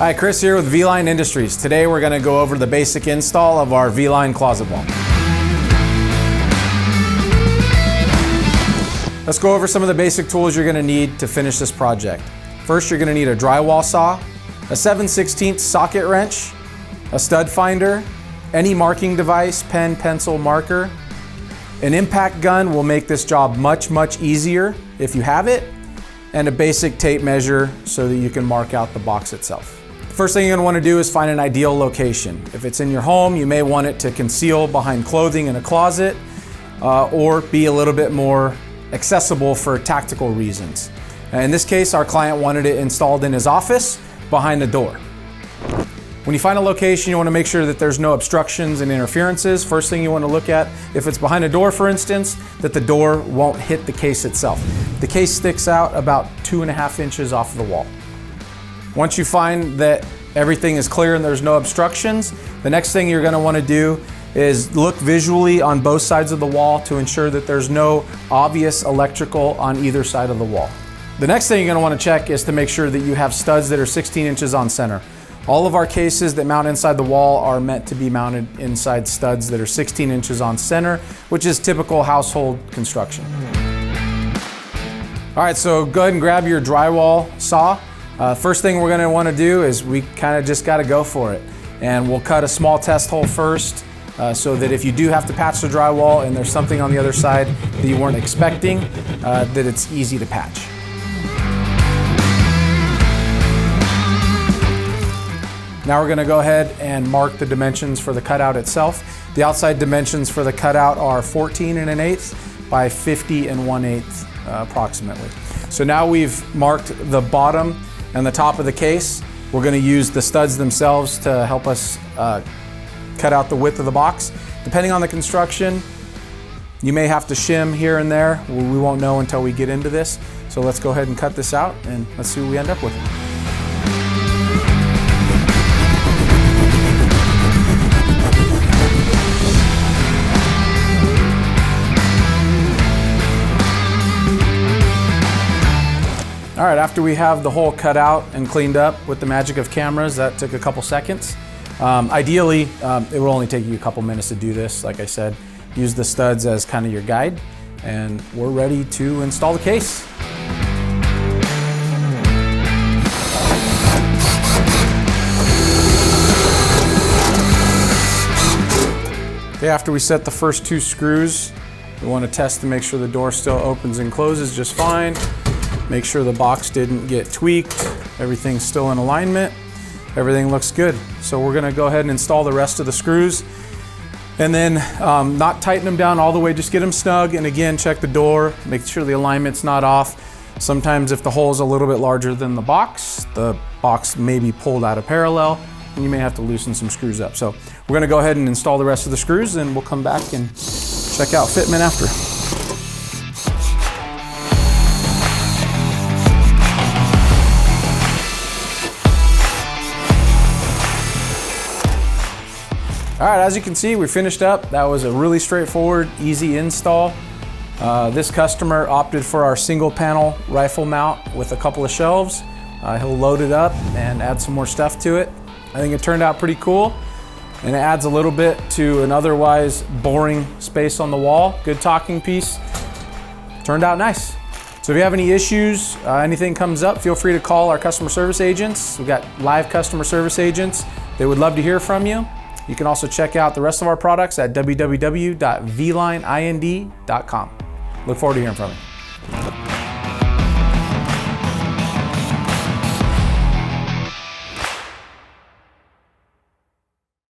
Hi, Chris here with V-Line Industries. Today we're going to go over the basic install of our V-Line closet wall. Let's go over some of the basic tools you're going to need to finish this project. First, you're going to need a drywall saw, a 7/16 socket wrench, a stud finder, any marking device, pen, pencil, marker. An impact gun will make this job much easier if you have it, and a basic tape measure so that you can mark out the box itself. First thing you're going to want to do is find an ideal location. If it's in your home, you may want it to conceal behind clothing in a closet or be a little bit more accessible for tactical reasons. In this case, our client wanted it installed in his office behind the door. When you find a location, you want to make sure that there's no obstructions and interferences. First thing you want to look at, if it's behind a door, for instance, that the door won't hit the case itself. The case sticks out about 2.5 inches off of the wall. Once you find that everything is clear and there's no obstructions, the next thing you're going to want to do is look visually on both sides of the wall to ensure that there's no obvious electrical on either side of the wall. The next thing you're going to want to check is to make sure that you have studs that are 16 inches on center. All of our cases that mount inside the wall are meant to be mounted inside studs that are 16 inches on center, which is typical household construction. All right, so go ahead and grab your drywall saw. First thing we're going to want to do is we kind of just got to go for it. And we'll cut a small test hole first so that if you do have to patch the drywall and there's something on the other side that you weren't expecting, that it's easy to patch. Now we're going to go ahead and mark the dimensions for the cutout itself. The outside dimensions for the cutout are 14 1/8 by 50 1/8 approximately. So now we've marked the bottom and the top of the case. We're going to use the studs themselves to help us cut out the width of the box. Depending on the construction, you may have to shim here and there. We won't know until we get into this. So let's go ahead and cut this out and let's see what we end up with. All right, after we have the hole cut out and cleaned up with the magic of cameras, that took a couple seconds. Ideally, it will only take you a couple minutes to do this. Like I said, use the studs as kind of your guide, and we're ready to install the case. Okay, after we set the first 2 screws, we want to test to make sure the door still opens and closes just fine. Make sure the box didn't get tweaked. Everything's still in alignment. Everything looks good. So we're going to go ahead and install the rest of the screws. And then not tighten them down all the way, just get them snug. And again, check the door, make sure the alignment's not off. Sometimes if the hole is a little bit larger than the box may be pulled out of parallel and you may have to loosen some screws up. So we're going to go ahead and install the rest of the screws and we'll come back and check out fitment after. All right, as you can see, we finished up. That was a really straightforward, easy install. This customer opted for our single panel rifle mount with a couple of shelves. He'll load it up and add some more stuff to it. I think it turned out pretty cool, and it adds a little bit to an otherwise boring space on the wall. Good talking piece. Turned out nice. So if you have any issues, anything comes up, feel free to call our customer service agents. We've got live customer service agents. They would love to hear from you. You can also check out the rest of our products at www.vlineind.com. Look forward to hearing from you.